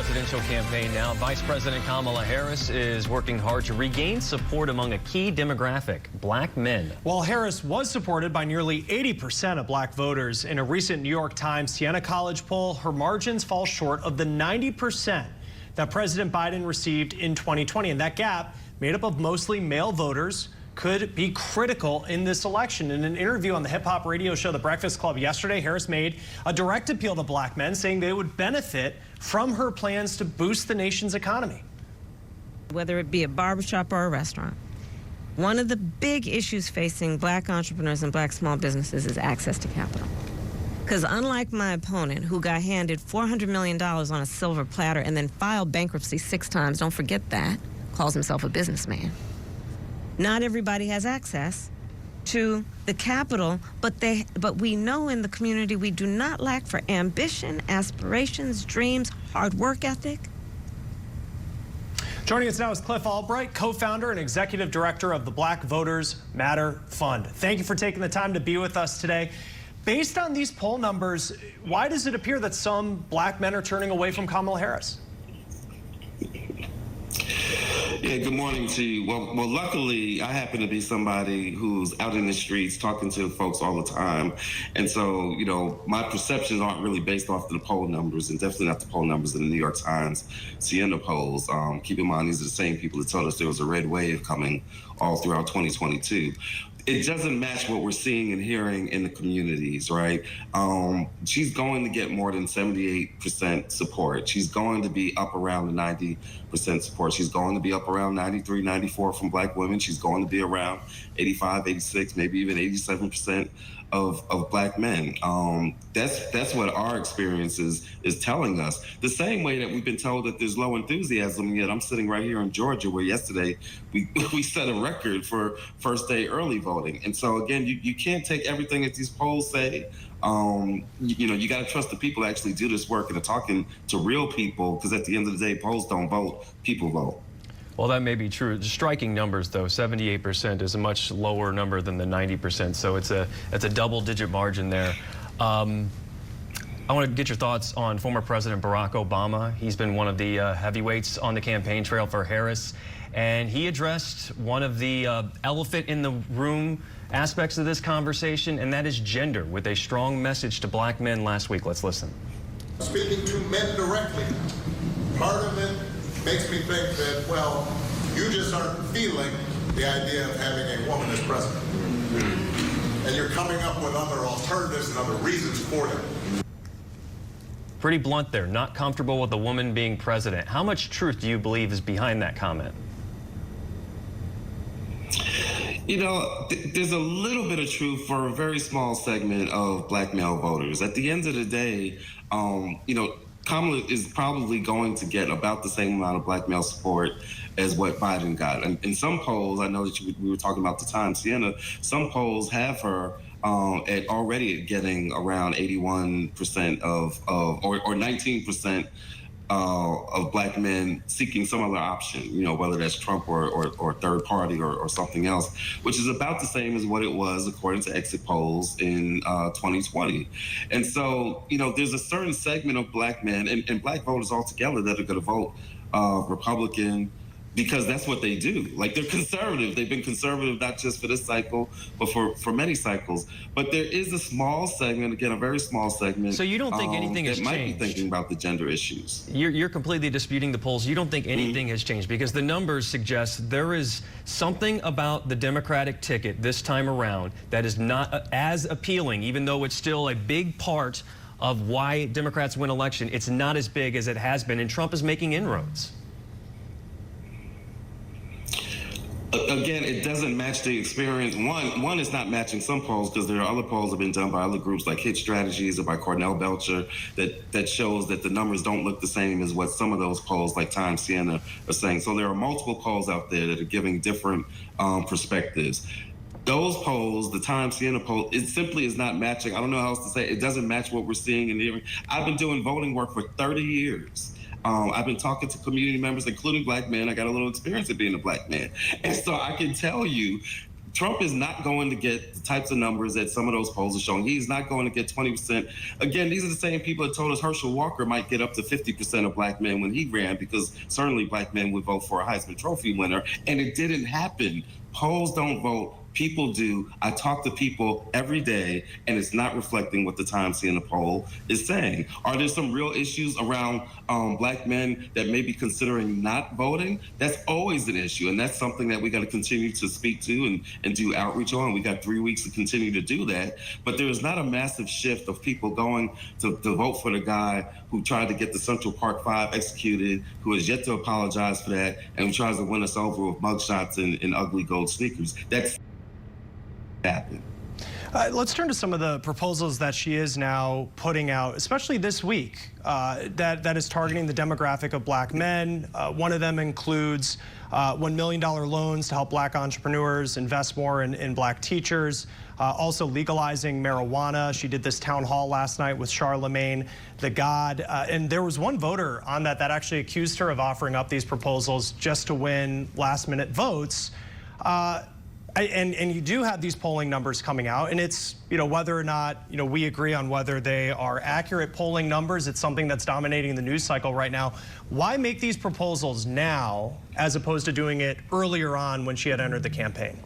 presidential campaign now. Vice President Kamala Harris is working hard to regain support among a key demographic, black men. While Harris was supported by nearly 80% of black voters in a recent New York Times Siena College poll, her margins fall short of the 90% that President Biden received in 2020. And that gap, made up of mostly male voters, could be critical in this election. In an interview on the hip-hop radio show The Breakfast Club yesterday, Harris made a direct appeal to black men, saying they would benefit from her plans to boost the nation's economy. Whether it be a barbershop or a restaurant, one of the big issues facing black entrepreneurs and black small businesses is access to capital. Because unlike my opponent, who got handed $400 million on a silver platter and then filed bankruptcy 6 times, don't forget that, calls himself a businessman. Not everybody has access to the capital, but we know in the community we do not lack for ambition, aspirations, dreams, hard work ethic. Joining us now is Cliff Albright, co-founder and executive director of the Black Voters Matter Fund. Thank you for taking the time to be with us today. Based on these poll numbers, why does it appear that some black men are turning away from Kamala Harris? Yeah, good morning to you. Well, luckily, I happen to be somebody who's out in the streets talking to folks all the time. And so, you know, my perceptions aren't really based off of the poll numbers, and definitely not the poll numbers in the New York Times Siena polls. Keep in mind, these are the same people that told us there was a red wave coming all throughout 2022. It doesn't match what we're seeing and hearing in the communities, right? She's going to get more than 78% support. She's going to be up around the 90% support. She's going to be up around 93, 94 from black women. She's going to be around 85, 86, maybe even 87% of black men. That's what our experience is telling us. The same way that we've been told that there's low enthusiasm, and yet I'm sitting right here in Georgia where yesterday we set a record for first day early voting. And so again, you can't take everything that these polls say. You know, you got to trust the people that actually do this work and are talking to real people, because at the end of the day, polls don't vote, people vote. Well, that may be true. Striking numbers, though. 78% is a much lower number than the 90%, so it's a double-digit margin there. I want to get your thoughts on former President Barack Obama. He's been one of the heavyweights on the campaign trail for Harris, and he addressed one of the elephant in the room aspects of this conversation, and that is gender, with a strong message to black men last week. Let's listen. Speaking to men directly, part of it makes me think that, well, you just aren't feeling the idea of having a woman as president. And you're coming up with other alternatives and other reasons for them. Pretty blunt there, not comfortable with a woman being president. How much truth do you believe is behind that comment? You know, there's a little bit of truth for a very small segment of black male voters. At the end of the day, you know, Kamala is probably going to get about the same amount of black male support as what Biden got. And in some polls, I know that we were talking about the Times Siena, some polls have her at already getting around 81% or 19% of black men seeking some other option, you know, whether that's Trump or third party or something else, which is about the same as what it was according to exit polls in 2020. And so, you know, there's a certain segment of black men and black voters altogether that are going to vote Republican, because that's what they do. Like, they're conservative. They've been conservative not just for this cycle, but for many cycles. But there is a small segment, again, a very small segment. So you don't think anything has changed? That might be thinking about the gender issues. You're completely disputing the polls. You don't think anything has changed, because the numbers suggest there is something about the Democratic ticket this time around that is not as appealing, even though it's still a big part of why Democrats win election. It's not as big as it has been, and Trump is making inroads. Again, it doesn't match the experience. One is not matching some polls, because there are other polls that have been done by other groups like Hit Strategies or by Cornell Belcher that shows that the numbers don't look the same as what some of those polls like Times Siena are saying. So there are multiple polls out there that are giving different perspectives. Those polls, the Times Siena poll, it simply is not matching. I don't know how else to say it. It doesn't match what we're seeing and hearing. I've been doing voting work for 30 years. I've been talking to community members, including black men. I got a little experience of being a black man. And so I can tell you Trump is not going to get the types of numbers that some of those polls are showing. He's not going to get 20%. Again, these are the same people that told us Herschel Walker might get up to 50% of black men when he ran, because certainly black men would vote for a Heisman Trophy winner, and it didn't happen. Polls don't vote. People do. I talk to people every day, and it's not reflecting what the Times Siena poll is saying. Are there some real issues around black men that may be considering not voting? That's always an issue, and that's something that we got to continue to speak to and do outreach on. We got 3 weeks to continue to do that. But there is not a massive shift of people going to vote for the guy who tried to get the Central Park 5 executed, who has yet to apologize for that, and who tries to win us over with mugshots and ugly gold sneakers. That's happen. Let's turn to some of the proposals that she is now putting out, especially this week, that is targeting the demographic of black men. One of them includes $1 million loans to help black entrepreneurs invest more in black teachers. Also legalizing marijuana. She did this town hall last night with Charlemagne the God. And there was one voter on that actually accused her of offering up these proposals just to win last-minute votes. And you do have these polling numbers coming out, and it's, whether or not, we agree on whether they are accurate polling numbers. It's something that's dominating the news cycle right now. Why make these proposals now as opposed to doing it earlier on when she had entered the campaign?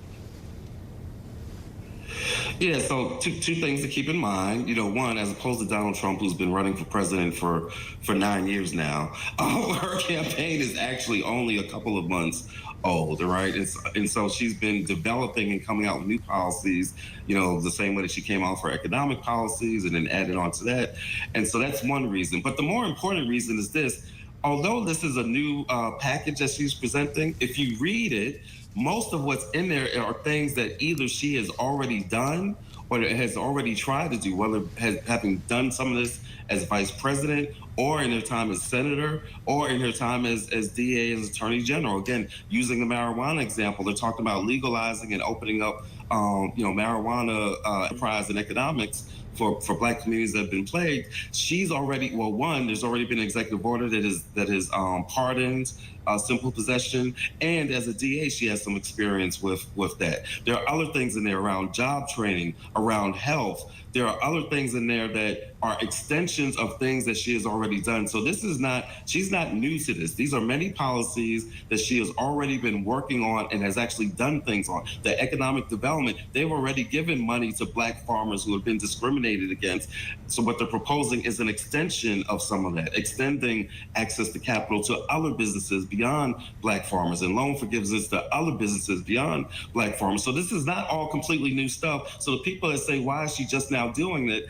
Yeah, so two things to keep in mind. One, as opposed to Donald Trump, who's been running for president for 9 years now, her campaign is actually only a couple of months old, right? And so she's been developing and coming out with new policies, the same way that she came out for economic policies and then added on to that. And so that's one reason. But the more important reason is this. Although this is a new package that she's presenting, if you read it, most of what's in there are things that either she has already done or has already tried to do, whether having done some of this as vice president or in her time as senator or in her time as DA, as attorney general. Again, using the marijuana example, they're talking about legalizing and opening up, marijuana enterprise and economics for black communities that have been plagued. She's already, there's already been an executive order that has pardoned simple possession, and as a DA, she has some experience with that. There are other things in there around job training, around health. There are other things in there that are extensions of things that she has already done. So she's not new to this. These are many policies that she has already been working on and has actually done things on. The economic development, they've already given money to black farmers who have been discriminated against. So what they're proposing is an extension of some of that, extending access to capital to other businesses beyond black farmers, and loan forgiveness to other businesses beyond black farmers. So this is not all completely new stuff. So the people that say, why is she just now doing it,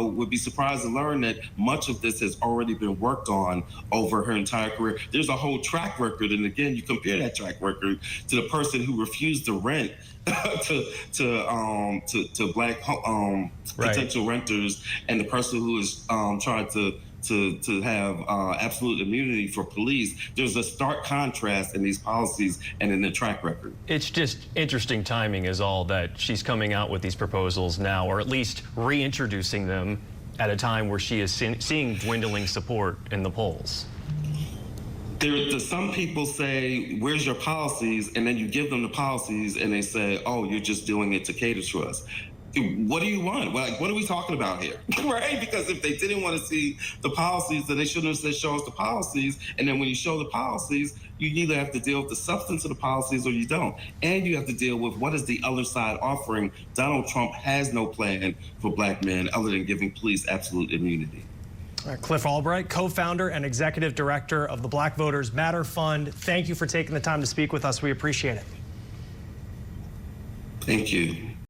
would be surprised to learn that much of this has already been worked on over her entire career. There's a whole track record, and again, you compare that track record to the person who refused to rent to black potential renters, and the person who is trying to have absolute immunity for police. There's a stark contrast in these policies and in the track record. It's just interesting timing is all, that she's coming out with these proposals now, or at least reintroducing them at a time where she is seeing dwindling support in the polls. Some people say, where's your policies? And then you give them the policies and they say, oh, you're just doing it to cater to us. What do you want? Like, what are we talking about here? Right? Because if they didn't want to see the policies, then they shouldn't have said, show us the policies. And then when you show the policies, you either have to deal with the substance of the policies or you don't. And you have to deal with what is the other side offering. Donald Trump has no plan for black men other than giving police absolute immunity. Cliff Albright, co-founder and executive director of the Black Voters Matter Fund. Thank you for taking the time to speak with us. We appreciate it. Thank you.